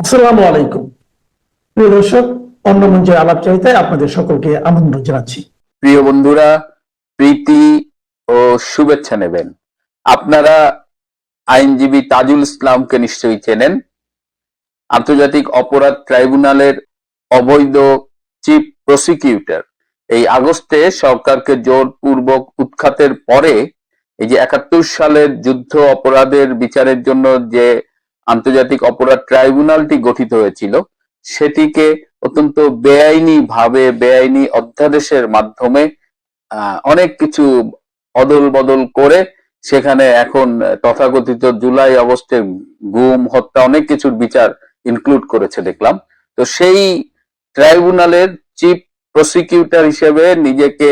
আসসালামু আলাইকুম। প্রিয় দর্শক, অন্য মঞ্চের আলাপচারিতায় আপনাদের সকলকে আমন্ত্রণ জানাচ্ছি। প্রিয় বন্ধুরা, প্রীতি ও শুভেচ্ছা নেবেন। আপনারা আইনজীবী তাজুল ইসলামকে নিশ্চয়ই চেনেন। আন্তর্জাতিক অপরাধ ট্রাইব্যুনালের অবৈধ চিফ প্রসিকিউটর। এই আগস্টে সরকারকে জোরপূর্বক উৎখাতের পরে এই যে ৭১ সালের যুদ্ধ অপরাধের বিচারের জন্য যে আন্তর্জাতিক অপরাধ ট্রাইব্যুনালটি গঠিত হয়েছিল, সেটিকে অত্যন্ত বেআইনি অধ্যাদেশের মাধ্যমে অনেক কিছু অদল বদল করে সেখানে এখন তথাকথিত জুলাই আগস্টের গুম, হত্যা, অনেক কিছুর বিচার ইনক্লুড করেছে দেখলাম। তো সেই ট্রাইব্যুনালের চিফ প্রসিকিউটর হিসেবে নিজেকে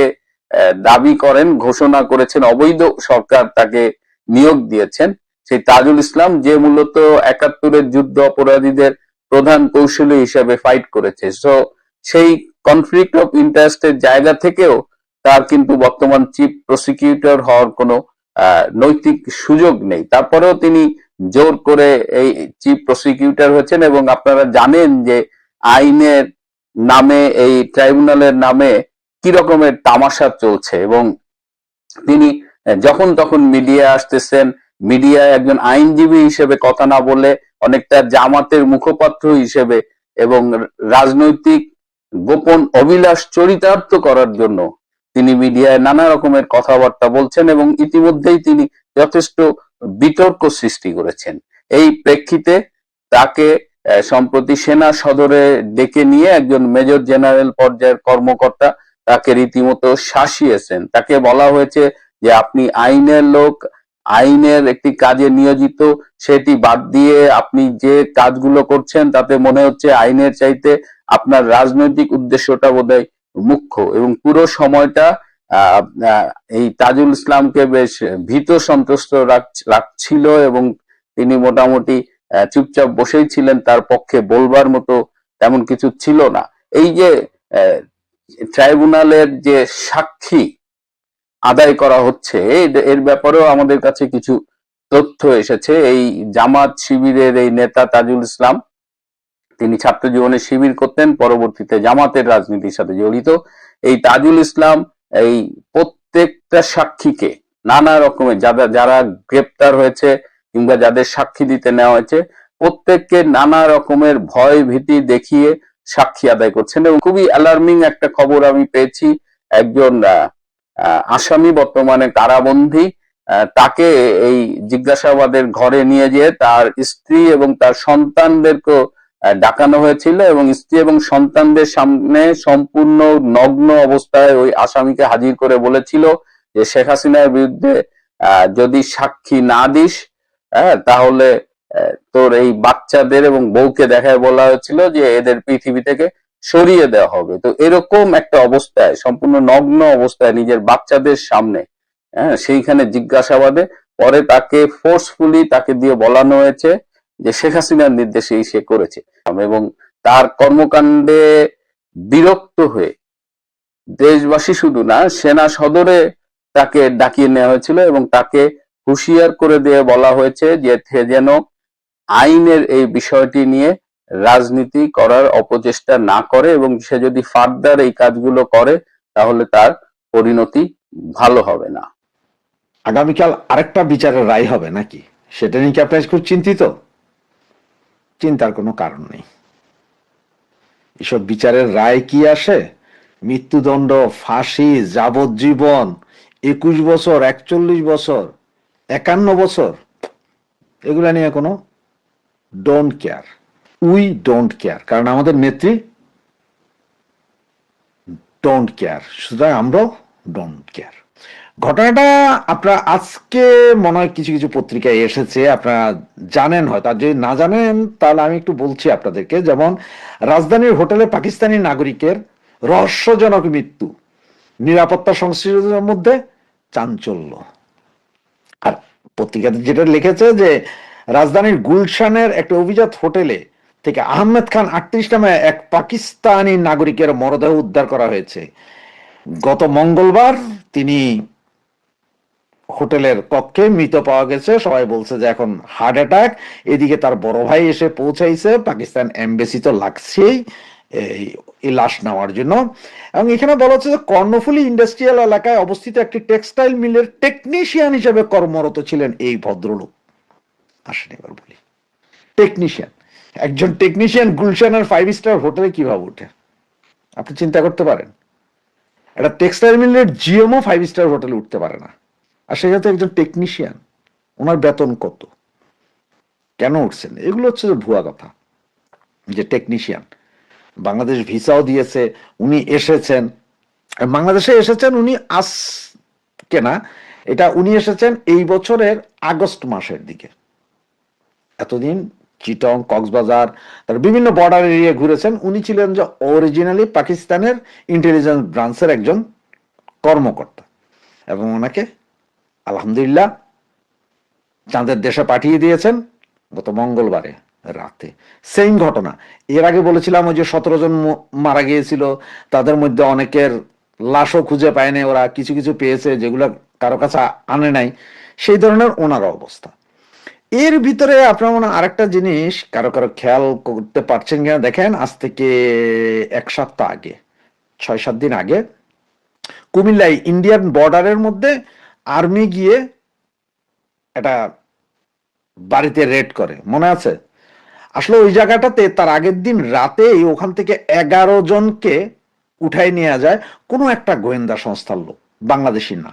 দাবি করেন, ঘোষণা করেছেন, অবৈধ সরকার তাকে নিয়োগ দিয়েছেন সেই তাজুল ইসলাম, যে মূলত ৭১-এর যুদ্ধ অপরাধীদের প্রধান কৌশলী হিসেবে ফাইট করেছে। সো সেই কনফ্লিক্ট অফ ইন্টারেস্টের জায়গা থেকেও তার কিন্তু বর্তমান চিফ প্রসিকিউটর হওয়ার কোনো নৈতিক সুযোগ নেই। তারপরেও তিনি জোর করে এই চিফ প্রসিকিউটর হয়েছেন। এবং আপনারা জানেন যে আইনের নামে, এই ট্রাইব্যুনালের নামে কি রকমের তামাশা চলছে। এবং তিনি যখন তখন মিডিয়া আসতেছেন, মিডিয়ায় একজন আইনজীবী হিসেবে কথা না বলে অনেকটা জামাতের মুখপাত্র হিসেবে এবং রাজনৈতিক গোপন অভিলাষ চরিতার্থ করার জন্য তিনি মিডিয়ায় নানা রকমের কথাবার্তা বলছেন এবং ইতিমধ্যেই তিনি যথেষ্ট বিতর্ক সৃষ্টি করেছেন। এই প্রেক্ষিতে তাকে সম্প্রতি সেনা সদরে ডেকে নিয়ে একজন মেজর জেনারেল পর্যায়ের কর্মকর্তা তাকে রীতিমতো শাসিয়েছেন। তাকে বলা হয়েছে যে আপনি আইনের লোক, আইনের একটি কাজে নিয়োজিত, সেটি বাদ দিয়ে আপনি যে কাজগুলো করছেন তাতে মনে হচ্ছে আইনের চাইতে আপনার রাজনৈতিক উদ্দেশ্যটা বোধহয় মুখ্য। এবং পুরো সময়টা এই তাজুল ইসলামকে বেশ ভীত সন্ত্রস্ত রাখছিল এবং তিনি মোটামুটি চুপচাপ বসেই ছিলেন, তার পক্ষে বলবার মতো তেমন কিছু ছিল না। এই যে ট্রাইব্যুনালের যে সাক্ষী আদায় করা হচ্ছে, এর ব্যাপারেও আমাদের কাছে কিছু তথ্য এসেছে। এই জামাত শিবিরের এই নেতা তাজুল ইসলাম, তিনি ছাত্র জীবনে শিবির করতেন, পরবর্তীতে জামাতের রাজনীতির সাথে জড়িত। এই তাজুল ইসলাম এই প্রত্যেকটা সাক্ষীকে নানা রকমের, যারা গ্রেপ্তার হয়েছে কিংবা যাদের সাক্ষী দিতে নেওয়া হয়েছে, প্রত্যেককে নানা রকমের ভয় ভীতি দেখিয়ে সাক্ষী আদায় করছেন। এবং খুবই অ্যালার্মিং একটা খবর আমি পেয়েছি। একজন আসামি বর্তমানে কারাবন্দী, তাকে এই জিজ্ঞাসাবাদের ঘরে নিয়ে যেয়ে তার স্ত্রী এবং তার সন্তানদেরকেও ডাকানো হয়েছিল এবং স্ত্রী এবং সন্তানদের সামনে সম্পূর্ণ নগ্ন অবস্থায় ওই আসামিকে হাজির করে বলেছিল যে শেখ হাসিনার বিরুদ্ধে যদি সাক্ষী না দিস, তাহলে তোর এই বাচ্চাদের এবং বউকে দেখায় বলা হয়েছিল যে এদের পৃথিবী থেকে সরিয়ে দেওয়া হবে। তো এরকম একটা অবস্থায়, সম্পূর্ণ নগ্ন অবস্থায় নিজের বাচ্চাদের সামনে, সেইখানে জিজ্ঞাসাবাদে পরে তাকে ফোর্সফুলি তাকে দিয়ে বলানো হয়েছে যে শেখ হাসিনার নির্দেশেই সে করেছে। এবং তার কর্মকাণ্ডে বিরক্ত হয়ে দেশবাসী শুধু না, সেনা সদরে তাকে ডাকিয়ে নেওয়া হয়েছিল এবং তাকে হুঁশিয়ার করে দিয়ে বলা হয়েছে যে সে যেন আইনের এই বিষয়টি নিয়ে রাজনীতি করার অপচেষ্টা না করে এবং সে যদি ফার্দার এই কাজগুলো করে তাহলে তার পরিণতি ভালো হবে না। আগামীকাল আরেকটা বিচারের রায় হবে নাকি, সেটা নিয়ে কি আপনার খুব চিন্তিত? চিন্তার কোনো কারণ নেই। এসব বিচারের রায় কি আসে? মৃত্যুদণ্ড, ফাঁসি, যাবজ্জীবন, ২১ বছর, ৪১ বছর, ৫১ বছর, এগুলা নিয়ে কোনো don't care. We don't care, কারণ আমাদের নেত্রী ডোন্ট কেয়ার, সুতরাং আমরাও ডোন্ট কেয়ার। ঘটনাটা আপনারা আজকে মনে হয় কিছু কিছু পত্রিকায় এসেছে, আপনারা জানেন হয়তো, আর যদি না জানেন তাহলে আমি একটু বলছি আপনাদেরকে। যেমন রাজধানীর হোটেলে পাকিস্তানি নাগরিকের রহস্যজনক মৃত্যু, নিরাপত্তা সংশ্লিষ্টদের মধ্যে চাঞ্চল্য। আর পত্রিকাতে যেটা লিখেছে যে রাজধানীর গুলশানের একটা অভিজাত হোটেলে থেকে আহমেদ খান ৩৮ নামে এক পাকিস্তানি নাগরিকের মরদেহ উদ্ধার করা হয়েছে। গত মঙ্গলবার তিনি হোটেলের কক্ষে মৃত পাওয়া গেছে, সবাই বলছে যে এখন হার্ট অ্যাটাক। এদিকে তার বড় ভাই এসে পৌঁছাইছে, পাকিস্তান এমবেসি তো লাগছেই এই লাশ নেওয়ার জন্য। এবং এখানে বলা হচ্ছে যে কর্ণফুলী ইন্ডাস্ট্রিয়াল এলাকায় অবস্থিত একটি টেক্সটাইল মিলের টেকনিশিয়ান হিসেবে কর্মরত ছিলেন এই ভদ্রলোক। আসেন এবার বলি, টেকনিশিয়ান, একজন টেকনিশিয়ান গুলশানের 5 স্টার হোটেলে কিভাবে উঠে আপনি চিন্তা করতে পারেন? একটা টেক্সটাইল মিলের জিএমও 5 স্টার হোটেলে উঠতে পারে না, আর সেটা তো একজন টেকনিশিয়ান। ওনার বেতন কত, কেন উঠছেন? এগুলো হচ্ছে ভুয়া কথা। যে টেকনিশিয়ান, বাংলাদেশ ভিসাও দিয়েছে, উনি এসেছেন, বাংলাদেশে এসেছেন উনি আজকে না, এটা উনি এসেছেন এই বছরের আগস্ট মাসের দিকে। এতদিন চিটং, কক্সবাজার, তার বিভিন্ন বর্ডার এরিয়া ঘুরেছেন। উনি ছিলেন যে অরিজিনালি পাকিস্তানের ইন্টেলিজেন্স ব্রাঞ্চের একজন কর্মকর্তা, এবং ওনাকে আলহামদুলিল্লাহ চাঁদের দেশে পাঠিয়ে দিয়েছেন গত মঙ্গলবারে রাতে। সেম ঘটনা এর আগে বলেছিলাম, ওই যে 17 জন মারা গিয়েছিল, তাদের মধ্যে অনেকের লাশও খুঁজে পায়নি, ওরা কিছু কিছু পেয়েছে যেগুলো কারো কাছে আনে নাই, সেই ধরনের ওনার অবস্থা। এর ভিতরে আপনার মনে আরেকটা জিনিস কারো কারো খেয়াল করতে পারছেন কিনা দেখেন, আজ থেকে 1 সপ্তাহ আগে, 6-7 দিন আগে কুমিল্লায় ইন্ডিয়ান বর্ডারের মধ্যে আর্মি গিয়ে একটা বাড়িতে রেড করে, মনে আছে? আসলে ওই জায়গাটাতে তার আগের দিন রাতেই ওখান থেকে 11 জনকে উঠাই নিয়ে যায় কোনো একটা গোয়েন্দা সংস্থার লোক, বাংলাদেশি না,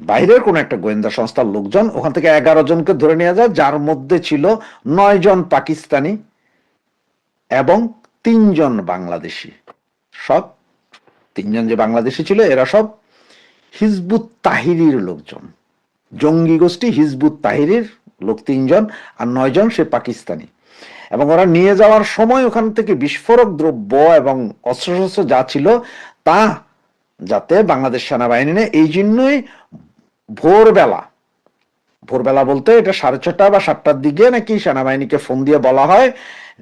বাইরের কোন একটা গোয়েন্দা সংস্থার লোকজন ওখান থেকে 11 জনকে ধরে নিয়ে যায়, যার মধ্যে ছিল 9 জন পাকিস্তানি এবং 3 জন বাংলাদেশি। সব 3 জন যে বাংলাদেশি ছিল এরা সব হিজবুত তাহরির লোকজন, জঙ্গি গোষ্ঠী হিজবুত তাহরির লোক 3 জন, আর 9 জন সে পাকিস্তানি। এবং ওরা নিয়ে যাওয়ার সময় ওখান থেকে বিস্ফোরক দ্রব্য এবং অস্ত্রশস্ত্র যা ছিল তা যাতে বাংলাদেশ সেনাবাহিনী নেয়, এই জন্যই ভোরবেলা বলতে এটা 6:30 বা 7টার দিকে নাকি সেনাবাহিনীকে ফোন দিয়ে বলা হয়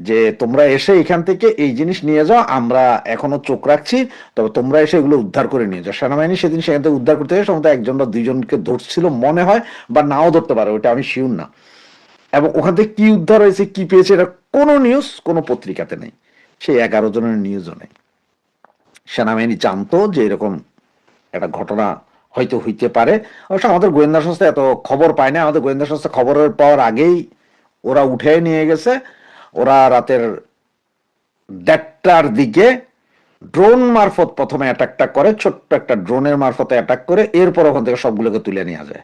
যে তোমরা এসে এখান থেকে এই জিনিস নিয়ে যাও, আমরা এখনো চোখ রাখছি, তবে তোমরা এসে এগুলো উদ্ধার করে নিয়ে যাও। সেনাবাহিনী সেদিন সেখান থেকে উদ্ধার করতে সম্ভবত 1 জন বা 2 জনকে ধরছিল মনে হয়, বা নাও ধরতে পারে, ওইটা আমি শিওর না। এবং ওখান থেকে কি উদ্ধার হয়েছে, কি পেয়েছে, এটা কোনো নিউজ কোনো পত্রিকাতে নেই, সেই 11 জনের নিউজও নেই। সেনাবাহিনী জানতো যে এরকম একটা ঘটনা হয়তো হইতে পারে, অবশ্য আমাদের গোয়েন্দা সংস্থা এত খবর পায় না, আমাদের গোয়েন্দা সংস্থা খবরের পাওয়ার আগেই ওরা উঠে নিয়ে গেছে। ওরা রাতের 1:30টার দিকে ড্রোন মারফত প্রথমে অ্যাটাকটা করে, ছোট্ট একটা ড্রোনের মারফতে অ্যাটাক করে, এরপর ওখান থেকে সবগুলোকে তুলে নিয়ে যায়।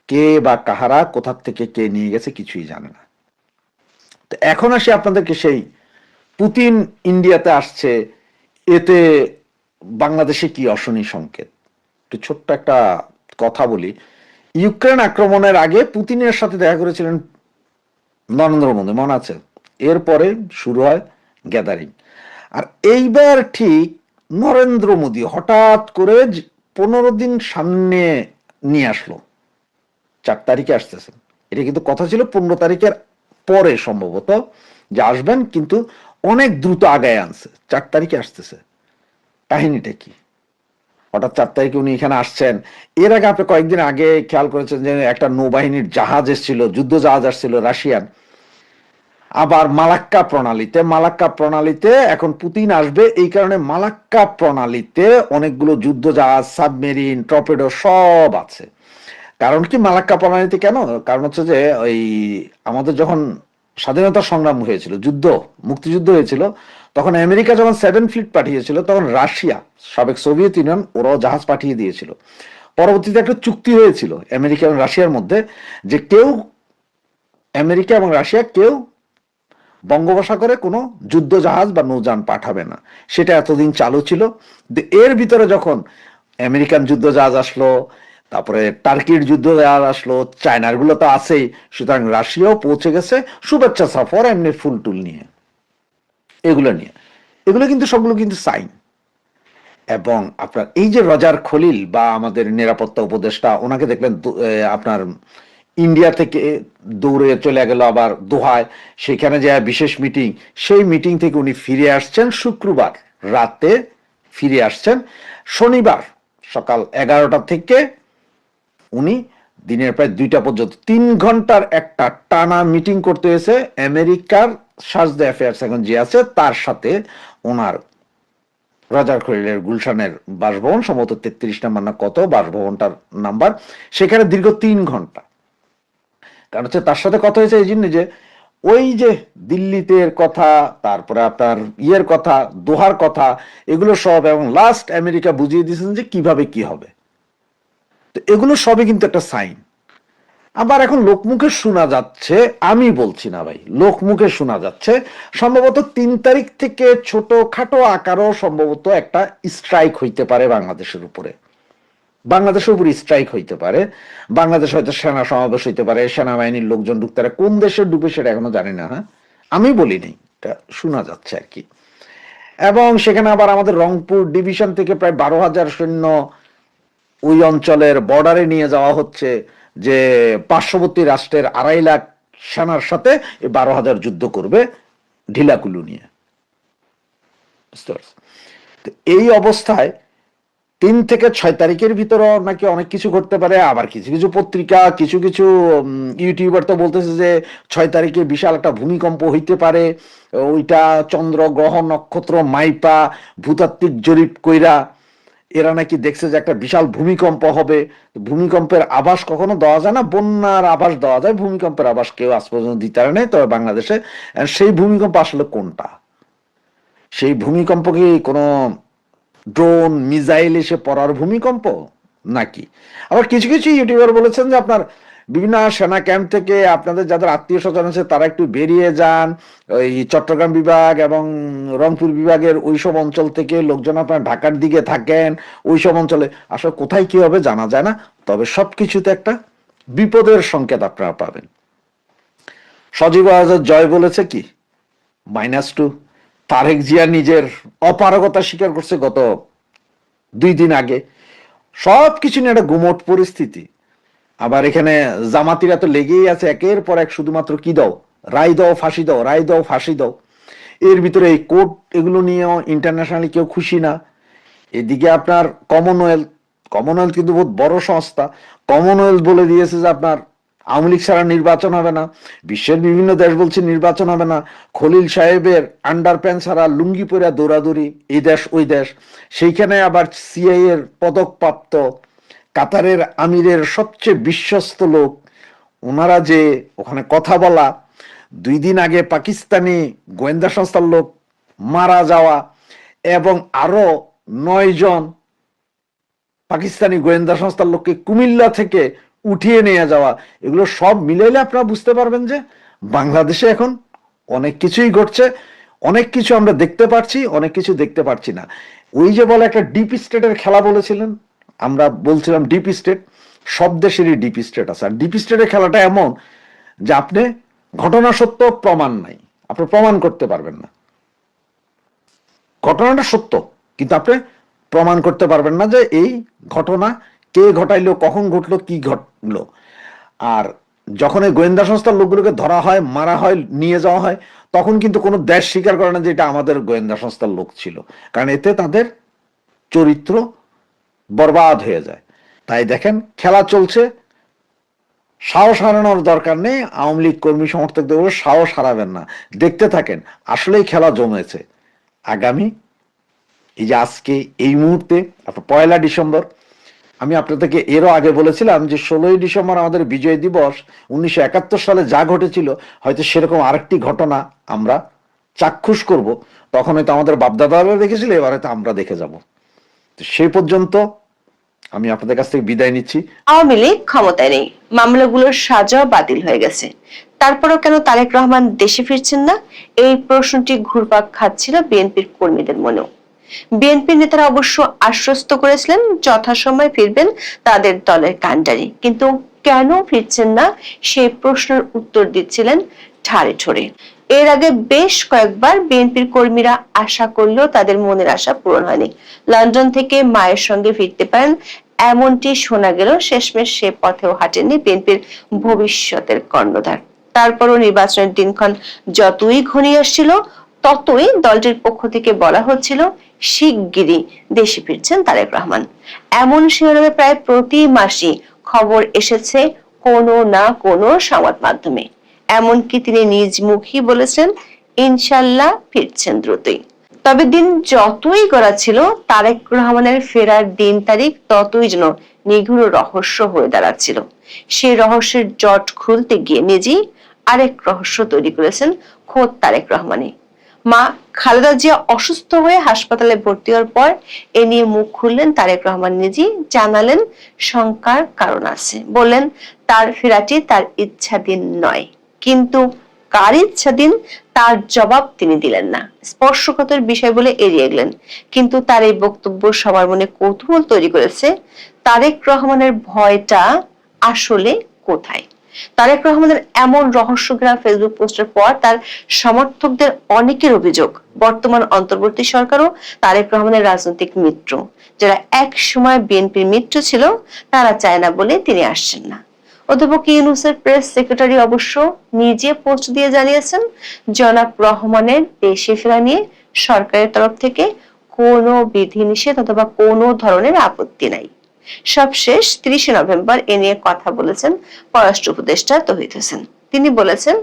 কে বা কাহারা কোথা থেকে কে নিয়ে গেছে কিছুই জানে না। তো এখন আসি আপনাদেরকে সেই পুতিন ইন্ডিয়াতে আসছে, এতে বাংলাদেশে কি অশনি সংকেত। একটু ছোট্ট একটা কথা বলি, ইউক্রেন আক্রমণের আগে পুতিনের সাথে দেখা করেছিলেন নরেন্দ্র মোদী, মনে আছে? এরপরে শুরু হয় গ্যাদারিং। আর এইবার ঠিক নরেন্দ্র মোদী হঠাৎ করে 15 দিন সামনে নিয়ে আসলো, 4 তারিখে আসতেছেন। এটা কিন্তু কথা ছিল 15 তারিখের পরে সম্ভবত যে আসবেন, কিন্তু অনেক দ্রুত আগায় আনছে, 4 তারিখে আসতেছে। কাহিনীটা কি? হঠাৎ 4 তারিখে উনি এখানে আসছেন। এর আগে আপনি কয়েকদিন আগে খেয়াল করেছেন যে একটা নৌবাহিনীর জাহাজ এসেছিল, যুদ্ধ জাহাজ আসছিল রাশিয়ান, আবার মালাক্কা প্রণালীতে এখন পুতিন আসবে, এই কারণে মালাক্কা প্রণালীতে অনেকগুলো যুদ্ধ জাহাজ, সাবমেরিন, টর্পেডো সব আছে। কারণ কি মালাক্কা প্রণালীতে কেন? কারণ হচ্ছে যে ওই আমাদের যখন স্বাধীনতা সংগ্রাম হয়েছিল, মুক্তিযুদ্ধ হয়েছিল, তখন আমেরিকা যখন 7 ফ্লিট পাঠিয়েছিল, তখন রাশিয়া, সাবেক সোভিয়েত ইউনিয়ন, ওরাও জাহাজ পাঠিয়ে দিয়েছিল। পরবর্তীতে একটা চুক্তি হয়েছিল আমেরিকা এবং রাশিয়ার মধ্যে যে কেউ, আমেরিকা এবং রাশিয়া কেউ বঙ্গোপসাগরে কোনো যুদ্ধ জাহাজ বা নৌযান পাঠাবে না। সেটা এতদিন চালু ছিল। এর ভিতরে যখন আমেরিকান যুদ্ধ জাহাজ আসলো, তারপরে টার্কির যুদ্ধ জাহাজ আসলো, চায়নার গুলো তো আছেই, সুতরাং রাশিয়াও পৌঁছে গেছে শুভেচ্ছা সফর এমনি ফুল টুল নিয়ে, এগুলো কিন্তু সবগুলো কিন্তু সাইন। এবং আপনার এই যে রজার খলিল বা আমাদের নিরাপত্তা উপদেষ্টা, ওনাকে দেখলেন আপনার ইন্ডিয়া থেকে দৌড়ে চলে গেল আবার দোহায়, সেখানে যে বিশেষ মিটিং, সেই মিটিং থেকে উনি ফিরে আসছেন শুক্রবার রাতে, ফিরে আসছেন শনিবার সকাল 11টা থেকে উনি দিনের প্রায় 2টা পর্যন্ত 3 ঘন্টার একটা টানা মিটিং করতে হয়েছে আমেরিকার চার্জ দ্য অ্যাফেয়ার্স এখন যে আছে তার সাথে ওনার রাজার খলিলের গুলশানের বাসভবন, সম্ভবত 33 নাম্বার না কত বাসভবনটার নাম্বার, সেখানে দীর্ঘ 3 ঘন্টা। কারণ হচ্ছে তার সাথে কথা হয়েছে এই জন্য যে ওই যে দিল্লিতে কথা, তারপরে আপনার ইয়ের কথা, দোহার কথা, এগুলো সব, এবং লাস্ট আমেরিকা বুঝিয়ে দিয়েছেন যে কিভাবে কি হবে। তো এগুলো সবই কিন্তু একটা সাইন। আবার এখন লোকমুখে শোনা যাচ্ছে, আমি বলছি না ভাই, লোকমুখে শোনা যাচ্ছে সম্ভবত 3 তারিখ থেকে ছোটখাটো আকারও সম্ভবত একটা স্ট্রাইক হইতে পারে বাংলাদেশের উপরে, বাংলাদেশের উপর স্ট্রাইক হইতে পারে। বাংলাদেশ হয়তো সেনা সমাবেশ হইতে পারে, সেনাবাহিনীর লোকজন ঢুকতে পারে, কোন দেশে ঢুকে সেটা এখনো জানি না, হ্যাঁ আমি বলি নাই, এটা শোনা যাচ্ছে আর কি। এবং সেখানে আবার আমাদের রংপুর ডিভিশন থেকে প্রায় 12,000 সৈন্য ওই অঞ্চলের বর্ডারে নিয়ে যাওয়া হচ্ছে, যে পার্শ্ববর্তী রাষ্ট্রের 2.5 লাখ সেনার সাথে 12,000 যুদ্ধ করবে ঢিলাকুলু নিয়ে। বুঝতে পারছি। তো এই অবস্থায় 3 থেকে 6 তারিখের ভিতরে নাকি অনেক কিছু ঘটতে পারে। আবার কিছু কিছু পত্রিকা, কিছু কিছু ইউটিউবার তো বলতেছে যে 6 তারিখে বিশাল একটা ভূমিকম্প হইতে পারে, ওইটা চন্দ্র গ্রহ নক্ষত্র মাইপা ভূতাত্ত্বিক জরিপ কইরা এরা নাকি দেখছে যে একটা বিশাল ভূমিকম্প হবে। ভূমিকম্পের আভাস কখনো দেওয়া যায় না, বন্যার আভাস দেওয়া যায়, ভূমিকম্পের আভাস কেউ আজ পর্যন্ত দিতে পারে নাই। তবে বাংলাদেশে সেই ভূমিকম্প আসলে কোনটা? সেই ভূমিকম্প কি কোনো ড্রোন মিসাইল এসে পড়ার ভূমিকম্প নাকি? আবার কিছু কিছু ইউটিউবার বলেছেন যে আপনার বিভিন্ন সেনা ক্যাম্প থেকে আপনাদের যাদের আত্মীয় স্বজন আছে তারা একটু বেরিয়ে যান, ওই চট্টগ্রাম বিভাগ এবং রংপুর বিভাগের ওইসব অঞ্চল থেকে লোকজন আপনার ঢাকার দিকে থাকেন, ওইসব অঞ্চলে। আসলে কোথায় কি হবে জানা যায় না, তবে সবকিছুতে একটা বিপদের সংকেত আপনারা পাবেন। সজীব আহমেদ জয় বলেছে কি -2। তারেক জিয়া নিজের অপারগতা স্বীকার করছে গত 2 দিন আগে। সবকিছু নিয়ে একটা গুমট পরিস্থিতি। আবার এখানে জামাতিরা তো লেগেই আছে একের পর এক, শুধুমাত্র কি দাও, রায় দাও, ফাঁসি দাও, রায় দাও, ফাঁসি দাও। এর ভিতরে এই কোর্ট এগুলো নিয়েও ইন্টারন্যাশনালি কেউ খুশি না। এদিকে আপনার কমনওয়েলথ কিন্তু বহুত বড় সংস্থা। কমনওয়েলথ বলে দিয়েছে যে আপনার আওয়ামী লীগ ছাড়া নির্বাচন হবে না। বিশ্বের বিভিন্ন দেশ বলছে নির্বাচন হবে না। খলিল সাহেবের আন্ডার প্যান্ট ছাড়া লুঙ্গি পরে দৌড়াদৌড়ি, এই দেশ ওই দেশ। সেইখানে আবার সিআইএ এর পদকপ্রাপ্ত কাতারের আমিরের সবচেয়ে বিশ্বস্ত লোক, ওনারা যে ওখানে কথা বলা, 2 দিন আগে পাকিস্তানি গোয়েন্দা সংস্থার লোক মারা যাওয়া, এবং আরো 9 জন পাকিস্তানি গোয়েন্দা সংস্থার লোককে কুমিল্লা থেকে উঠিয়ে নিয়ে যাওয়া, এগুলো সব মিলাইলে আপনারা বুঝতে পারবেন যে বাংলাদেশে এখন অনেক কিছুই ঘটছে। অনেক কিছু আমরা দেখতে পাচ্ছি, অনেক কিছু দেখতে পাচ্ছি না। ওই যে বলে একটা ডিপ স্টেটের খেলা বলেছিলেন, আমরা বলছিলাম ডিপ স্টেট, সব দেশেরই ডিপ স্টেট আছে। আর ডিপ স্টেটের খেলাটা এমন যে আপনি ঘটনা সত্য, প্রমাণ নাই, আপনি প্রমাণ করতে পারবেন না। ঘটনাটা সত্য কিন্তু আপনি প্রমাণ করতে পারবেন না যে এই ঘটনা কে ঘটাইলো, কখন ঘটলো, কি ঘটলো। আর যখন এই গোয়েন্দা সংস্থার লোকগুলোকে ধরা হয়, মারা হয়, নিয়ে যাওয়া হয়, তখন কিন্তু কোনো দেশ স্বীকার করে না যে এটা আমাদের গোয়েন্দা সংস্থার লোক ছিল, কারণ এতে তাদের চরিত্র বরবাদ হয়ে যায়। তাই দেখেন খেলা চলছে, সাহস হারানোর দরকার নেই। আওয়ামী লীগ কর্মী সমর্থকদের সাহস হারাবেন না, দেখতে থাকেন। আসলেই খেলা জমেছে। আগামী এই যে আজকে এই মুহূর্তে 1 ডিসেম্বর, আমি আপনাদেরকে এরও আগে বলেছিলাম যে 16 ডিসেম্বর আমাদের বিজয় দিবস, 1971 সালে যা ঘটেছিল হয়তো সেরকম আরেকটি ঘটনা আমরা চাক্ষুষ করব। তখন হয়তো আমাদের বাপদাদারা দেখেছিল, এবার হয়তো আমরা দেখে যাব। তো সেই পর্যন্ত আমি আপনাদের কাছ থেকে বিদায় নিচ্ছি। আওয়ামী লীগ ক্ষমতায় নেই, মামলাগুলোর সাজা বাতিল হয়ে গেছে, তারপরও কেন তারেক রহমান দেশে ফিরছেন না? এই প্রশ্নটি ঘুরপাক খাচ্ছিল বিএনপির কর্মীদের মনেও। বিএনপি নেতারা অবশ্য আশ্বস্ত করেছিলেন যথাসময়ে ফিরবেন তাদের দলের কাণ্ডারি, কিন্তু কেন ফিরছেন না সেই প্রশ্নের উত্তর দিচ্ছিলেন ঠাড়ে ঠোড়ে। এর আগে বেশ কয়েকবার বিএনপির কর্মীরা আশা করলেও তাদের মনের আশা পূরণ হয়নি। লন্ডন থেকে মায়ের সঙ্গে ফিরতে পারেন এমনটি শোনা গেল, শেষমেশ সে পথেও হাঁটেননি বিএনপির ভবিষ্যতের কর্ণধার। তারপরও নির্বাচনের দিনক্ষণ যতই ঘনিয়ে আসছিল, ততই দলটির পক্ষ থেকে বলা হচ্ছিল শিগগিরই দেশে ফিরছেন তারেক রহমান। এমন শিরোনামে প্রায় প্রতি মাসই খবর এসেছে কোনো না কোনো সংবাদ মাধ্যমে। এমনকি তিনি নিজ মুখেই বলেছেন ইনশাল্লাহ ফিরছেন দ্রুতই। তবে দিন যতই গড়া ছিল, তারেক রহমানের ফেরার দিন তারিখ ততই যেন নিগূঢ় রহস্য হয়ে দাঁড়াচ্ছিল। সেই রহস্যের জট খুলতে গিয়ে নিজেই আরেক রহস্য তৈরি করেছেন খোদ তারেক রহমানই। মা খালেদা জিয়া অসুস্থ হয়ে হাসপাতালে ভর্তি হওয়ার পর এ নিয়ে মুখ খুললেন তারেক রহমান নিজেই, জানালেন শঙ্কার কারণ আছে। বললেন তার ফেরাটি তার ইচ্ছাধীন নয়, কিন্তু কার ইচ্ছাধীন তার জবাব তিনি দিলেন না। স্পর্শকাতর বিষয় বলে এড়িয়ে গেলেন। কিন্তু তার এই বক্তব্য সবার মনে কৌতূহল তৈরি করেছে, তারেক রহমানের ভয়টা আসলে কোথায়? তারেক রহমানের এমন রহস্যঘেরা ফেসবুক পোস্টের পর তার সমর্থকদের অনেকের অভিযোগ, বর্তমান অন্তর্বর্তী সরকারও তারেক রহমানের রাজনৈতিক মিত্র। যারা এক সময় বিএনপির মিত্র ছিল, তারা চায় না বলে তিনি আসছেন না। অধ্যাপক ইউনূসের প্রেস সেক্রেটারি অবশ্য নিজে পোস্ট দিয়ে জানিয়েছেন, জনাব রহমানের দেশে ফেরা নিয়ে সরকারের তরফ থেকে কোনো বিধিনিষেধ অথবা কোনো ধরনের আপত্তি নাই। সবশেষ 30 নভেম্বর এ নিয়ে কথা বলেছেন পররাষ্ট্র উপদেষ্টা তৌহিদ হোসেন। তিনি বলেছেন,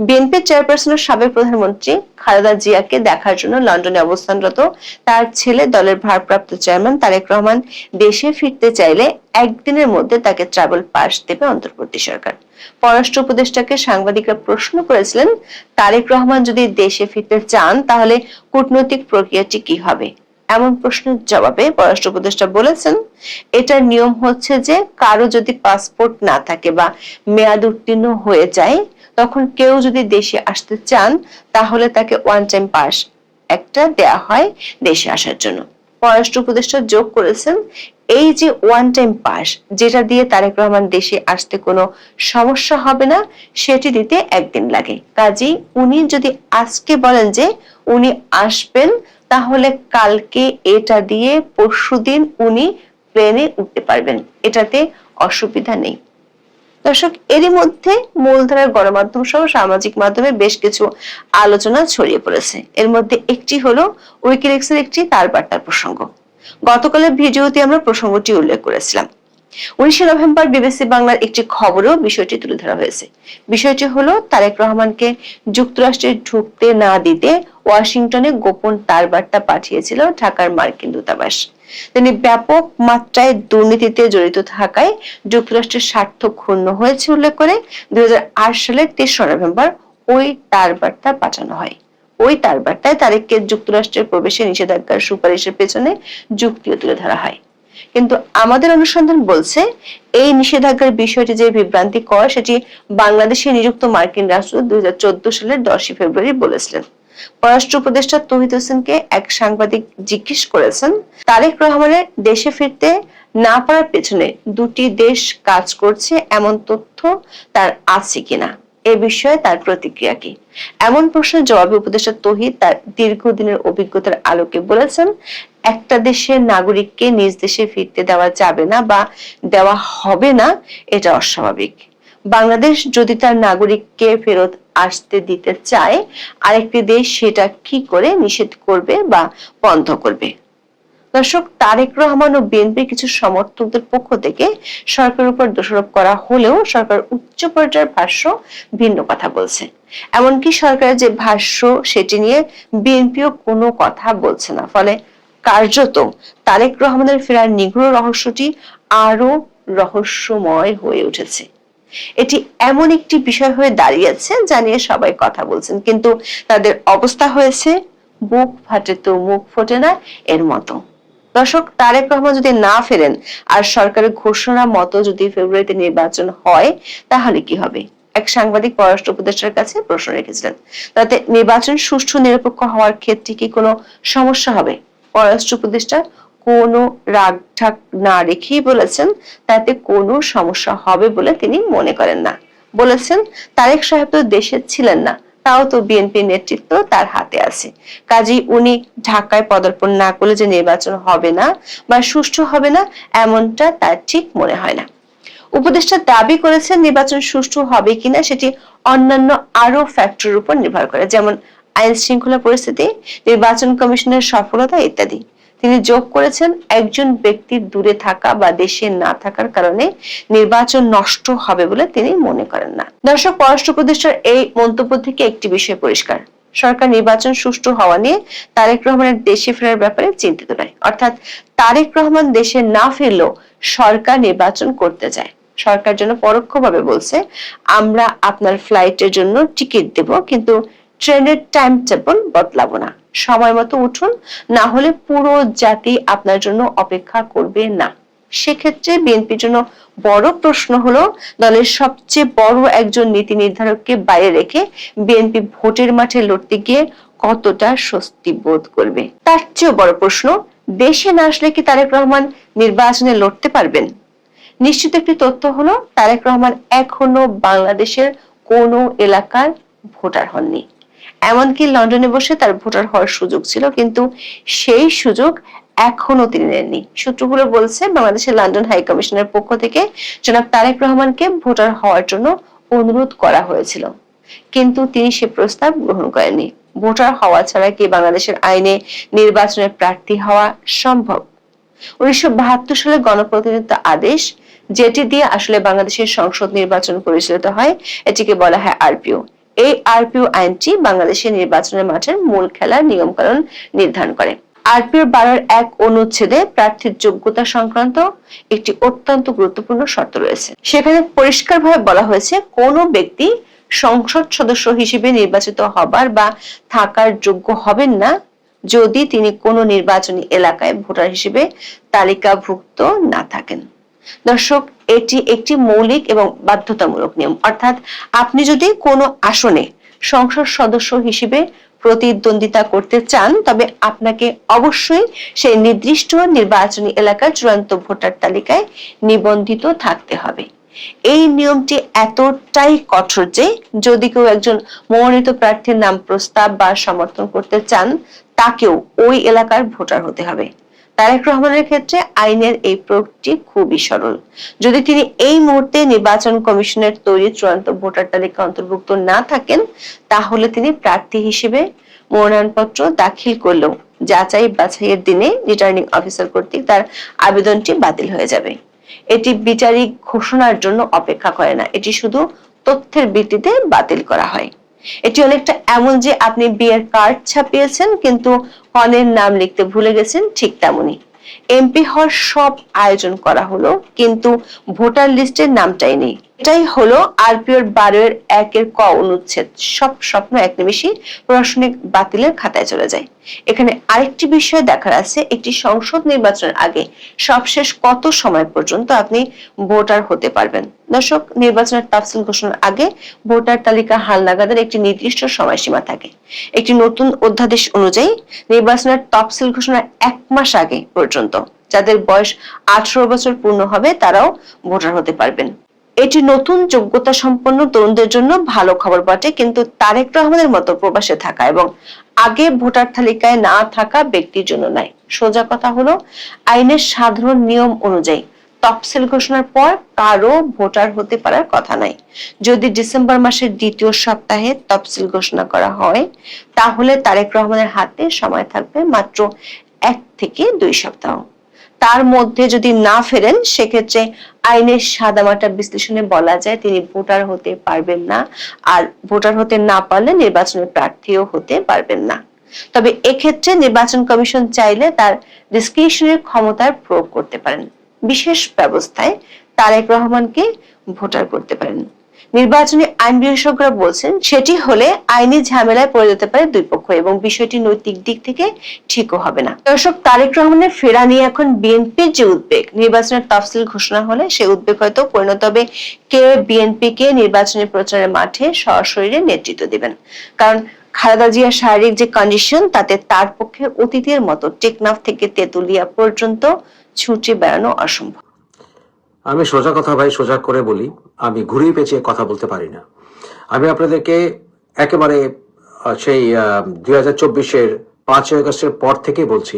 বিএনপি চেয়ারপারসনের সাবেক প্রধানমন্ত্রী খালেদা জিয়াকে দেখার জন্য লন্ডনে অবস্থানরত তার ছেলে দলের ভারপ্রাপ্ত চেয়ারম্যান তারেক রহমান দেশে ফিরতে চাইলে একদিনের মধ্যে তাকে ট্রাভেল পাস দেবে অন্তর্বর্তী সরকার। পররাষ্ট্র উপদেষ্টাকে সাংবাদিকরা প্রশ্ন করেছিলেন, তারেক রহমান যদি দেশে ফিরতে চান তাহলে কূটনৈতিক প্রক্রিয়াটি কি হবে? এমন প্রশ্নের জবাবে পররাষ্ট্র উপদেষ্টা বলেছেন, এটার নিয়ম হচ্ছে যে কারো যদি পাসপোর্ট না থাকে বা মেয়াদ উত্তীর্ণ হয়ে যায়, তখন কেউ যদি দেশে আসতে চান তাহলে তাকে ওয়ান টাইম পাস একটা দেয়া হয় দেশে আসার জন্য। পররাষ্ট্র উপদেষ্টা যোগ করেছেন, এই যে ওয়ান টাইম পাস যেটা দিয়ে তারেক রহমান দেশে আসতে কোনো সমস্যা হবে না, সেটি দিতে একদিন লাগে। কাজেই উনি যদি আজকে বলেন যে উনি আসবেন, তাহলে কালকে এটা দিয়ে পরশুদিন উনি প্লেনে উঠতে পারবেন, এটাতে অসুবিধা নেই। দর্শক, এরই মধ্যে মূলধারার গণমাধ্যম সহ সামাজিক মাধ্যমে বেশ কিছু আলোচনা ছড়িয়ে পড়েছে। এর মধ্যে একটি হলো উইকিলিক্সের একটি তারবার্তার প্রসঙ্গ। গতকালের ভিডিওতে আমরা প্রসঙ্গটি উল্লেখ করেছিলাম। 19 নভেম্বর বিবিসি বাংলার একটি খবরেও বিষয়টি তুলে ধরা হয়েছে। বিষয়টি হলো, তারেক রহমানকে যুক্তরাষ্ট্রে ঢুকতে না দিতে ওয়াশিংটনে গোপন তারবার্তা পাঠিয়েছিল ঢাকার মার্কিন দূতাবাস। তিনি ব্যাপক মাত্রায় দুর্নীতিতে জড়িত থাকায় যুক্তরাষ্ট্রের স্বার্থ ক্ষুণ্ণ হয়েছে উল্লেখ করে 2008 সালের 3 নভেম্বর ওই তারবার্তা পাঠানো হয়। ওই তারবার্তায় তারেককে যুক্তরাষ্ট্রের প্রবেশে নিষেধাজ্ঞার সুপারিশের পেছনে যুক্তিও তুলে ধরা হয়। কিন্তু আমাদের অনুসন্ধান বলছে, এই নিষেধাজ্ঞার বিষয়টি যে বিভ্রান্তিকর সেটি বাংলাদেশে নিযুক্ত মার্কিন রাষ্ট্রদূত 2014 সালের 10 ফেব্রুয়ারি বলেছিলেন। পররাষ্ট্র উপদেষ্টা তৌহিদ হোসেনকে এক সাংবাদিক জিজ্ঞেস করেছেন, তারেক রহমানের দেশে ফিরতে না পারার পেছনে দুটি দেশ কাজ করছে এমন তথ্য তার আছে কিনা, এ বিষয়ে তার প্রতিক্রিয়া কি? এমন প্রশ্নের জবাবে উপদেষ্টা তৌহিদ তার দীর্ঘদিনের অভিজ্ঞতার আলোকে বলেছেন, একটা দেশের নাগরিককে নিজ দেশে ফিরতে দেওয়া যাবে না বা দেওয়া হবে না, এটা অস্বাভাবিক। বাংলাদেশ যদি তার নাগরিককে ফেরত আসতে দিতে চায়, আরেকটি দেশ সেটা কি করে নিষেধ করবে বা বন্ধ করবে? দর্শক, তারেক রহমান ও বিএনপির কিছু সমর্থকদের পক্ষ থেকে সরকারের উপর দোষারোপ করা হলেও সরকার উচ্চ পর্যায়ের ভাষ্য ভিন্ন কথা বলছে। এমনকি সরকারের যে ভাষ্য সেটি নিয়ে বিএনপিও কোনো কথা বলছে না। ফলে কার্যত তারেক রহমানের ফেরার নিগূঢ় রহস্যটি আরো রহস্যময় হয়ে উঠেছে। এটি এমন একটি বিষয় হয়ে দাঁড়িয়েছে যা নিয়ে সবাই কথা বলছেন, কিন্তু তাদের অবস্থা হয়েছে বুক ফাটে তো মুখ ফোটে না এর মতো। দর্শক, তারেক রহমান যদি না ফেরেন আর সরকারের ঘোষণা মতো যদি ফেব্রুয়ারিতে নির্বাচন হয়, তাহলে কি হবে? এক সাংবাদিক পররাষ্ট্র উপদেষ্টার কাছে প্রশ্ন রেখেছিলেন, তাতে নির্বাচন সুষ্ঠু নিরপেক্ষ হওয়ার ক্ষেত্রে কি কোনো সমস্যা হবে? পররাষ্ট্র উপদেষ্টা কোনো রাগ ঢাক না রেখেই বলেছেন, তাতে কোনো সমস্যা হবে বলে তিনি মনে করেন না। বলেছেন, তারেক সাহেব তো দেশে ছিলেন না, তাও তো বিএনপি নেতৃত্ব তার হাতে আছে। কাজেই উনি ঢাকায় পদার্পণ না করলে যে নির্বাচন হবে না বা সুষ্ঠু হবে না, এমনটা তার ঠিক মনে হয় না। উপদেষ্টা দাবি করেছেন, নির্বাচন সুষ্ঠু হবে কিনা সেটি অন্যান্য আরো ফ্যাক্টরের উপর নির্ভর করে, যেমন আইন শৃঙ্খলা পরিস্থিতি, নির্বাচন কমিশনের সফলতা ইত্যাদি। তিনি যোগ করেছেন, একজন ব্যক্তির দূরে থাকা বা দেশে না থাকার কারণে নির্বাচন নষ্ট হবে বলে তিনি মনে করেন না। দর্শক, পররাষ্ট্র উপদেষ্টার এই মন্তব্য থেকে একটি বিষয় পরিষ্কার, সরকার নির্বাচন সুষ্ঠু হওয়া নিয়ে তারেক রহমানের দেশে ফেরার ব্যাপারে চিন্তিত নয়। অর্থাৎ তারেক রহমান দেশে না ফিরলেও সরকার নির্বাচন করতে চায়। সরকার জন্য পরোক্ষভাবে বলছে, আমরা আপনার ফ্লাইটের জন্য টিকিট দেব, কিন্তু ট্রেনের টাইম টেবল বদলাবো না, সময় মতো উঠুন, না হলে পুরো জাতি আপনার জন্য অপেক্ষা করবে না। সেক্ষেত্রে বিএনপির জন্য বড় প্রশ্ন হলো, দলের সবচেয়ে বড় একজন নীতি নির্ধারককে বাইরে রেখে বিএনপি ভোটের মাঠে লড়তে গিয়ে কতটা স্বস্তি বোধ করবে। তার চেয়েও বড় প্রশ্ন, দেশে না আসলে কি তারেক রহমান নির্বাচনে লড়তে পারবেন? নিশ্চিত একটি তথ্য হলো, তারেক রহমান এখনো বাংলাদেশের কোন এলাকার ভোটার হননি। এমনকি লন্ডনে বসে তার ভোটার হওয়ার সুযোগ ছিল, কিন্তু সেই সুযোগ এখনো তিনি নেননি। সূত্রগুলো বলছে, বাংলাদেশের লন্ডন হাই কমিশনের পক্ষ থেকে জনাব তারেক রহমানকে ভোটার হওয়ার জন্য অনুরোধ করা হয়েছিল, কিন্তু তিনি সে প্রস্তাব গ্রহণ করেননি। ভোটার হওয়া ছাড়া কি বাংলাদেশের আইনে নির্বাচনে প্রার্থী হওয়া সম্ভব? 1972 সালে গণপ্রতিনিধিত্ব আদেশ, যেটি দিয়ে আসলে বাংলাদেশের সংসদ নির্বাচন পরিচালিত হয়, এটিকে বলা হয় আরপিও। এই আরপিও আইনটি বাংলাদেশের নির্বাচনের মাঠের মূল খেলার নিয়মকানুন নির্ধারণ করে। আরপিওর 12(1) অনুচ্ছেদে প্রার্থীর যোগ্যতা সংক্রান্ত একটি অত্যন্ত গুরুত্বপূর্ণ শর্ত রয়েছে। সেখানে পরিষ্কারভাবে বলা হয়েছে, কোনো ব্যক্তি সংসদ সদস্য হিসেবে নির্বাচিত হবার বা থাকার যোগ্য হবেন না যদি তিনি কোনো নির্বাচনী এলাকায় ভোটার হিসেবে তালিকাভুক্ত না থাকেন। দর্শক, এটি একটি মৌলিক এবং বাধ্যতামূলক নিয়ম। অর্থাৎ আপনি যদি কোনো আসনে সংসদ সদস্য হিসেবে প্রতিদ্বন্দ্বিতা করতে চান, তবে আপনাকে অবশ্যই সেই নির্দিষ্ট নির্বাচনী এলাকার চূড়ান্ত ভোটার তালিকায় নিবন্ধিত থাকতে হবে। এই নিয়মটি এতটাই কঠোর যে যদি কেউ একজন মনোনীত প্রার্থীর নাম প্রস্তাব বা সমর্থন করতে চান, তাকেও ওই এলাকার ভোটার হতে হবে। তারেক রহমানের ক্ষেত্রে আইনের এই প্রয়োগটি খুবই সরল। যদি তিনি এই মুহূর্তে নির্বাচন কমিশনের তৈরি চূড়ান্ত ভোটার তালিকা অন্তর্ভুক্ত না থাকেন, তাহলে তিনি প্রার্থী হিসেবে মনোনয়নপত্র দাখিল করলেও যাচাই বাছাইয়ের দিনে রিটার্নিং অফিসার কর্তৃক তার আবেদনটি বাতিল হয়ে যাবে। এটি বিচারিক ঘোষণার জন্য অপেক্ষা করে না, এটি শুধু তথ্যের ভিত্তিতে বাতিল করা হয়। এটি অনেকটা এমন যে আপনি বিয়ের কার্ড ছাপিয়েছেন কিন্তু কনের নাম লিখতে ভুলে গেছেন, ঠিক তেমনই। এমপি হওয়ার সব আয়োজন করা হলো, কিন্তু ভোটার লিস্টের নামটাই নেই। এটাই হলো আরপিওর 12(1) ক অনুচ্ছেদ। সব স্বপ্ন এক নিমিষেই প্রশাসনিক বাতিলের খাতায় চলে যায়। এখানে আরেকটি বিষয় দেখার আছে, একটি সংসদ নির্বাচনের আগে সবশেষ কত সময় পর্যন্ত আপনি ভোটার হতে পারবেন। দর্শক, নির্বাচনের তাফসিল ঘোষণার আগে ভোটার তালিকা হালনাগাদের একটি নির্দিষ্ট সময়সীমা থাকে। একটি নতুন অধ্যাদেশ অনুযায়ী নির্বাচনের তফসিল ঘোষণার 1 মাস আগে পর্যন্ত যাদের বয়স 18 বছর পূর্ণ হবে তারাও ভোটার হতে পারবেন। এটি নতুন যোগ্যতা সম্পন্ন তরুণদের জন্য ভালো খবর বটে, কিন্তু তারেক রহমানের মতো প্রবাসে থাকা এবং আগে ভোটার তালিকায় না থাকা ব্যক্তির জন্য নয়। সোজা কথা হলো, আইনের সাধারণ নিয়ম অনুযায়ী তফসিল ঘোষণার পর কারো ভোটার হতে পারার কথা নাই। যদি ডিসেম্বর মাসের 2য় সপ্তাহে তফসিল ঘোষণা করা হয়, তাহলে তারেক রহমানের হাতে সময় থাকবে মাত্র 1 থেকে 2 সপ্তাহ। তার মধ্যে যদি না ফেরেন, সেক্ষেত্রে আইনের সাদামাটা বিশ্লেষণে বলা যায় তিনি ভোটার হতে পারবেন না, আর ভোটার হতে না পারলে নির্বাচনের প্রার্থীও হতে পারবেন না। তবে এক্ষেত্রে নির্বাচন কমিশন চাইলে তার ডিসক্রিশনের ক্ষমতার প্রয়োগ করতে পারেন। বিশেষ ব্যবস্থায় তারেক রহমানকে ভোটার করতে পারেন। নির্বাচনী আইন বিশেষজ্ঞরা বলছেন, সেটি হলে আইনি ঝামেলায় পড়ে যেতে পারে দুই পক্ষ এবং বিষয়টি নৈতিক দিক থেকে ঠিকও হবে না। দর্শক, তারেক রহমানের ফেরা নিয়ে এখন বিএনপির যে উদ্বেগ, নির্বাচনের তফসিল ঘোষণা হলে সে উদ্বেগ হয়তো পরিণত হবে কে বিএনপিকে নির্বাচনী প্রচারের মাঠে সশরীরে নেতৃত্ব দিবেন। কারণ খালেদা জিয়ার শারীরিক যে কন্ডিশন, তাতে তার পক্ষে অতীতের মতো টেকনাফ থেকে তেতুলিয়া পর্যন্ত ছুটে বেড়ানো অসম্ভব। আমি সোজা কথা ভাই সোজা করে বলি, আমি ঘুরিয়ে পেঁচিয়ে কথা বলতে পারি না। আমি আপনাদেরকে একেবারে সেই 2024-এর 5ই আগস্টের পর থেকে বলছি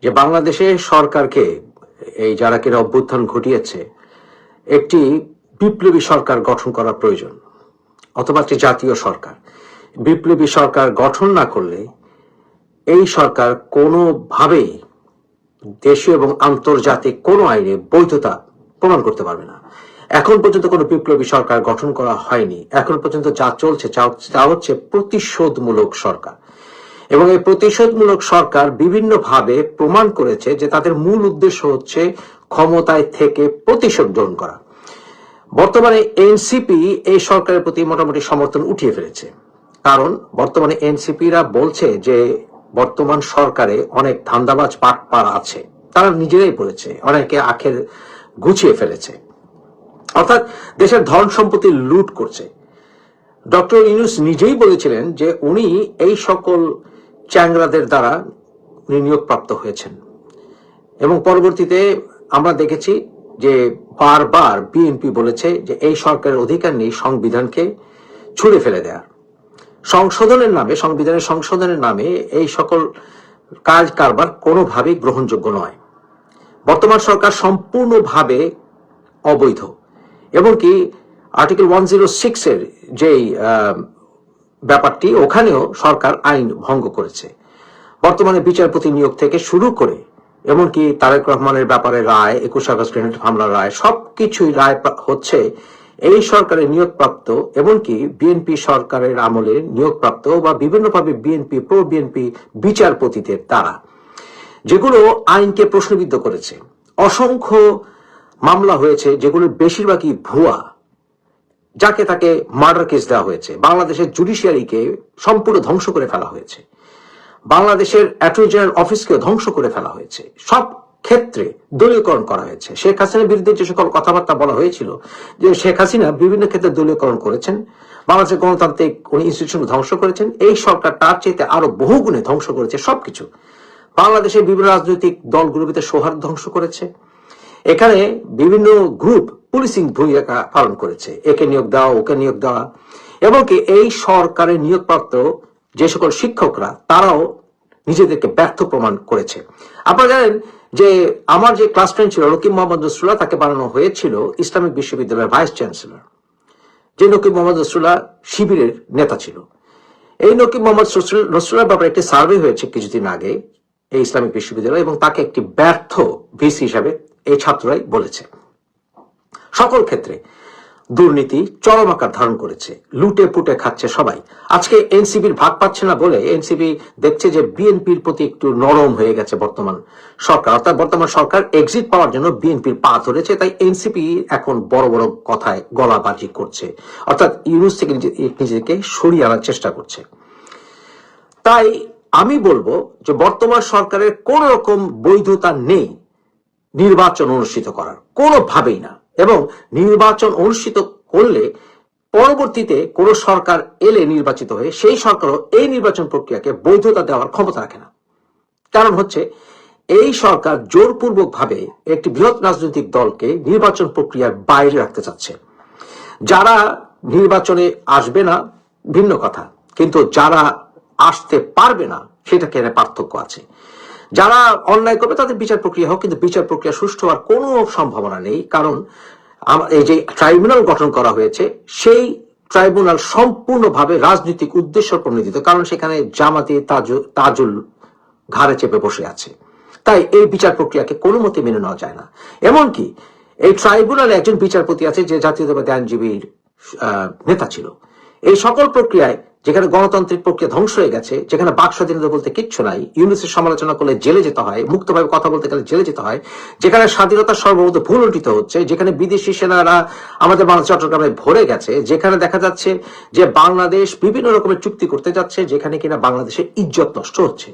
যে বাংলাদেশে সরকারকে, এই যারা কিনা অভ্যুত্থান ঘটিয়েছে, একটি বিপ্লবী সরকার গঠন করা প্রয়োজন, অথবা একটি জাতীয় সরকার। বিপ্লবী সরকার গঠন না করলে এই সরকার কোনোভাবেই দেশীয় এবং আন্তর্জাতিক কোনো আইনে বৈধতা প্রমাণ করতে পারবে না। এখন পর্যন্ত কোনো বিপ্লবী সরকার গঠন করা হয়নি। এখন পর্যন্ত যা চলছে তা হচ্ছে প্রতিশোধমূলক সরকার, এবং এই প্রতিশোধমূলক সরকার বিভিন্নভাবে প্রমাণ করেছে যে তাদের মূল উদ্দেশ্য হচ্ছে ক্ষমতায় থেকে প্রতিশোধ গ্রহণ করা। বর্তমানে এনসিপি এই সরকারের প্রতি মোটামুটি সমর্থন উঠিয়ে ফেলেছে, কারণ বর্তমানে এনসিপিরা বলছে যে বর্তমান সরকারে অনেক ধান্দাবাজ পাটপার আছে, তারা নিজেরাই বলেছে, অনেকে আখের গুছিয়ে ফেলেছে, অর্থাৎ দেশের ধন সম্পত্তি লুট করছে। ডক্টর ইউনূস নিজেই বলেছিলেন যে উনি এই সকল চ্যাংরাদের দ্বারা নিয়োগপ্রাপ্ত হয়েছেন, এবং পরবর্তীতে আমরা দেখেছি যে বারবার বিএনপি বলেছে যে এই সরকারের অধিকার নেই সংবিধানকে ছুঁড়ে ফেলে দেওয়ার। সংবিধানের সংশোধনের নামে এই সকল কাজ কারবার কোনোভাবেই গ্রহণযোগ্য নয়। বর্তমান সরকার সম্পূর্ণভাবে অবৈধ, এবং কি আর্টিকেল 106 এর যেই ব্যাপারটি, ওখানেও সরকার আইন ভঙ্গ করেছে। বর্তমানে বিচারপতি নিয়োগ থেকে শুরু করে এমনকি তারেক রহমানের ব্যাপারে রায়, 21 আগস্ট গ্রেনেড হামলার রায়, সবকিছুই রায় হচ্ছে এই সরকারের নিয়োগপ্রাপ্ত, এমনকি বিএনপি সরকারের আমলে নিয়োগপ্রাপ্ত বা বিভিন্নভাবে বিএনপি প্রো বিএনপি বিচারপতিদের দ্বারা, যেগুলো আইনকে প্রশ্নবিদ্ধ করেছে। অসংখ্য মামলা হয়েছে যেগুলোর বেশিরভাগই ভুয়া, যাকে তাকে মার্ডার কেস দেওয়া হয়েছে। বাংলাদেশের জুডিশিয়ারিকে সম্পূর্ণ ধ্বংস করে ফেলা হয়েছে, বাংলাদেশের অ্যাটর্নি জেনারেল অফিসকেও ধ্বংস করে ফেলা হয়েছে, সব ক্ষেত্রে দলীয়করণ করা হয়েছে। শেখ হাসিনার বিরুদ্ধে যে সকল কথাবার্তা বলা হয়েছিল যে শেখ হাসিনা বিভিন্ন ক্ষেত্রে দলীয়করণ করেছেন, বাংলাদেশের গণতান্ত্রিক ইনস্টিটিউশন ধ্বংস করেছেন, এই সরকার তার চাইতে আরো বহুগুণে ধ্বংস করেছে সবকিছু। বাংলাদেশের বিভিন্ন রাজনৈতিক দলগুলোর ভিতরে সৌহার্দ্য ধ্বংস করেছে। এখানে বিভিন্ন গ্রুপ পুলিশিং ভূমিকা পালন করেছে, একে নিয়োগ দেওয়া, ওকে নিয়োগ দেওয়া, এবং কি এই সরকারের নিয়োগপ্রাপ্ত যে সকল শিক্ষকরা তারাও নিজেদেরকে ব্যর্থ প্রমাণ করেছে। আপনারা জানেন যে আমার যে ক্লাস ফ্রেন্ড ছিল নকিব মোহাম্মদ নসরুল্লাহ, তাকে বানানো হয়েছিল ইসলামিক বিশ্ববিদ্যালয়ের ভাইস চ্যান্সেলর। যে নকিব মোহাম্মদ নসরুল্লাহ শিবিরের নেতা ছিল। এই নকিব মোহাম্মদ নসরুল্লাহর ব্যাপারে একটি সার্ভে হয়েছে কিছুদিন আগে এই ইসলামিক বিশ্ববিদ্যালয়, এবং তাকে একটি ব্যর্থ ভিসি হিসাবে এই ছাত্ররাই বলেছে। সকল ক্ষেত্রে দুর্নীতি চরম আকার ধারণ করেছে, লুটে পুটে খাচ্ছে সবাই। আজকে এনসিপির ভাগ পাচ্ছে না বলে এনসিপি দেখছে যে বিএনপির প্রতি একটু নরম হয়ে গেছে বর্তমান সরকার, অর্থাৎ বর্তমান সরকার এক্সিট পাওয়ার জন্য বিএনপির পা ধরেছে, তাই এনসিপি এখন বড় বড় কথায় গলাবাজি করছে, অর্থাৎ ইউনূস থেকে নিজেকে সরিয়ে আনার চেষ্টা করছে। তাই আমি বলবো যে বর্তমান সরকারের কোন রকম বৈধতা নেই নির্বাচন অনুষ্ঠিত করার, কোনোভাবেই না। এবং নির্বাচন অনুষ্ঠিত করলে পরবর্তীতে কোন সরকার এলে নির্বাচিত হয়ে সেই সরকারও এই নির্বাচন প্রক্রিয়াকে বৈধতা দেওয়ার ক্ষমতা রাখে না। কারণ হচ্ছে এই সরকার জোরপূর্বক ভাবে একটি বৃহৎ রাজনৈতিক দলকে নির্বাচন প্রক্রিয়ার বাইরে রাখতে চাচ্ছে। যারা নির্বাচনে আসবে না ভিন্ন কথা, কিন্তু যারা আসতে পারবে না সেটাকে পার্থক্য আছে। যারা অন্যায় করবে তাদের বিচার প্রক্রিয়া হোক, কিন্তু বিচার প্রক্রিয়া সুষ্ঠু হওয়ার কোনো সম্ভাবনা নেই, কারণ এই যে ট্রাইব্যুনাল গঠন করা হয়েছে সেই ট্রাইব্যুনাল সম্পূর্ণভাবে রাজনৈতিক উদ্দেশ্য প্রণোদিত, কারণ সেখানে জামাতি তাজুল ঘাড়ে চেপে বসে আছে। তাই এই বিচার প্রক্রিয়াকে কোনো মতে মেনে নেওয়া যায় না। এমনকি এই ট্রাইব্যুনালে একজন বিচারপতি আছে যে জাতীয়তাবাদী আইনজীবীর নেতা ছিল। এই সকল প্রক্রিয়ায় যেখানে গণতান্ত্রিক প্রক্রিয়া ধ্বংস হয়ে গেছে, যেখানে বাক স্বাধীনতা বলতে কিচ্ছু নাই, ইউনূসের সমালোচনা করলে জেলে যেতে হয়, মুক্তভাবে কথা বলতে গেলে জেলে যেতে হয়, যেখানে স্বাধীনতার সর্বমত ভুল উল্টিত হচ্ছে, যেখানে বিদেশি সেনারা আমাদের বাংলাদেশ চট্টগ্রামে ভরে গেছে, যেখানে দেখা যাচ্ছে যে বাংলাদেশ বিভিন্ন রকমের চুক্তি করতে যাচ্ছে, যেখানে কিনা বাংলাদেশের ইজ্জত নষ্ট হচ্ছে,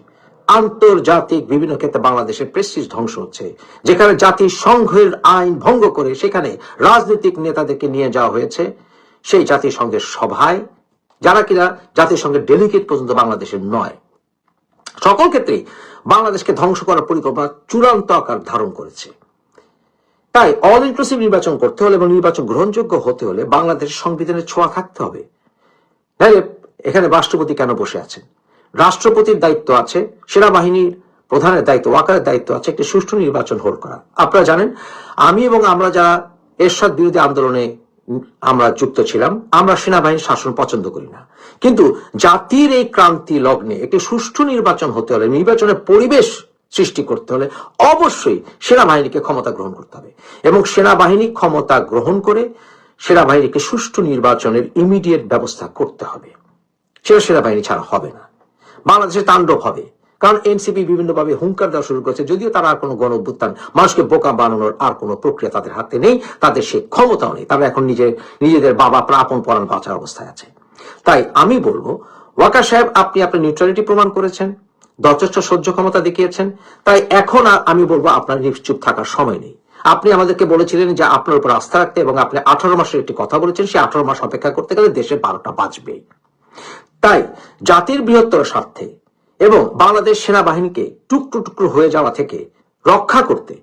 আন্তর্জাতিক বিভিন্ন ক্ষেত্রে বাংলাদেশের প্রেস্টিজ ধ্বংস হচ্ছে, যেখানে জাতিসংঘের আইন ভঙ্গ করে সেখানে রাজনৈতিক নেতাদেরকে নিয়ে যাওয়া হয়েছে সেই জাতিসংঘের সভায়, যারা কিনা জাতিসংঘের ডেলিগেট পর্যন্ত বাংলাদেশের নয়। সকল ক্ষেত্রেই বাংলাদেশকে ধ্বংস করার পরিকল্পনা চূড়ান্ত আকার ধারণ করেছে। তাই অল ইনক্লুসিভ নির্বাচন করতে হলে এবং নির্বাচন গ্রহণযোগ্য হতে হলে বাংলাদেশের সংবিধানের ছোঁয়া থাকতে হবে। নাহলে এখানে রাষ্ট্রপতি কেন বসে আছেন? রাষ্ট্রপতির দায়িত্ব আছে, সেনাবাহিনীর প্রধানের দায়িত্ব, ওয়াকারের দায়িত্ব আছে একটি সুষ্ঠু নির্বাচন হোল্ড করা। আপনারা জানেন আমি এবং আমরা যারা এরশাদ বিরোধী আন্দোলনে আমরা যুক্ত ছিলাম, আমরা সেনাবাহিনীর শাসন পছন্দ করি না, কিন্তু জাতির এই ক্রান্তি লগ্নে একটি সুষ্ঠু নির্বাচন হতে হলে, নির্বাচনের পরিবেশ সৃষ্টি করতে হলে অবশ্যই সেনাবাহিনীকে ক্ষমতা গ্রহণ করতে হবে, এবং সেনাবাহিনী ক্ষমতা গ্রহণ করে সেনাবাহিনীকে সুষ্ঠু নির্বাচনের ইমিডিয়েট ব্যবস্থা করতে হবে। সেটা সেনাবাহিনী ছাড়া হবে না। বাংলাদেশে তাণ্ডব হবে, কারণ এনসিপি বিভিন্নভাবে হুঙ্কার দেওয়া শুরু করেছে, যদিও তারা আর কোনো গণ অভ্যুত্থান, মানুষকে বোকা বানানোর আর কোনো প্রক্রিয়া তাদের হাতে নেই, তাদের সে ক্ষমতাও নেই। তারা এখন নিজেদের বাবা প্রাপণ পরাণ বাঁচার অবস্থায় আছে। তাই আমি বলবো, ওয়াকার সাহেব, আপনি আপনার নিউট্রালিটি প্রমাণ করেছেন, যথেষ্ট সহ্য ক্ষমতা দেখিয়েছেন। তাই এখন আমি বলবো আপনার নিশ্চুপ থাকার সময় নেই। আপনি আমাদেরকে বলেছিলেন যে আপনার উপর আস্থা রাখতে, এবং আপনি 18 মাসের একটি কথা বলেছেন, সেই 18 মাস অপেক্ষা করতে গেলে দেশে 12টা বাজবে। তাই জাতির বৃহত্তর স্বার্থে এবং বাংলাদেশ সেনাবাহিনীকে টুকরো টুকরো হয়ে যাওয়া থেকে রক্ষা করতে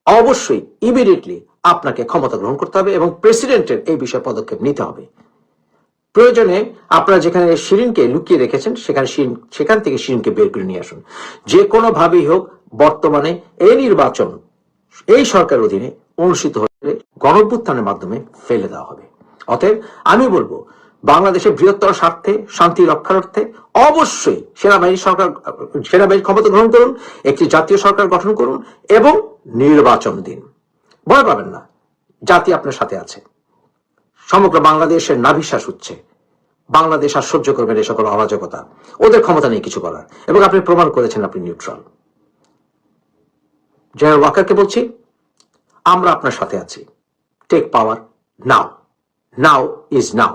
অবশ্যই ইমিডিয়েটলি আপনাকে ক্ষমতা গ্রহণ করতে হবে, এবং প্রেসিডেন্টের এই বিষয়ে পদক্ষেপ নিতে হবে। প্রয়োজনে আপনারা যেখানে শিরিনকে লুকিয়ে রেখেছেন সেখান থেকে শিরিনকে বের করে নিয়ে আসুন। যে কোনো ভাবেই হোক, বর্তমানে এই নির্বাচন এই সরকারের অধীনে অনুষ্ঠিত হলে গণঅভ্যুত্থানের মাধ্যমে ফেলে দেওয়া হবে। অতএব আমি বলবো, বাংলাদেশের বৃহত্তর স্বার্থে, শান্তি রক্ষার্থে অবশ্যই সেনাবাহিনী ক্ষমতা গ্রহণ করুন, একটি জাতীয় সরকার গঠন করুন, এবং নির্বাচন দিন। ভয় পাবেন না, জাতি আপনার সাথে আছে। সমগ্র বাংলাদেশের নাভিশ্বাস হচ্ছে, বাংলাদেশ আর সহ্য করবেন এই সকল অরাজকতা। ওদের ক্ষমতা নেই কিছু করার, এবং আপনি প্রমাণ করেছেন আপনি নিউট্রাল। জেনারেল ওয়াকারকে বলছি, আমরা আপনার সাথে আছি। Take power now, now is now.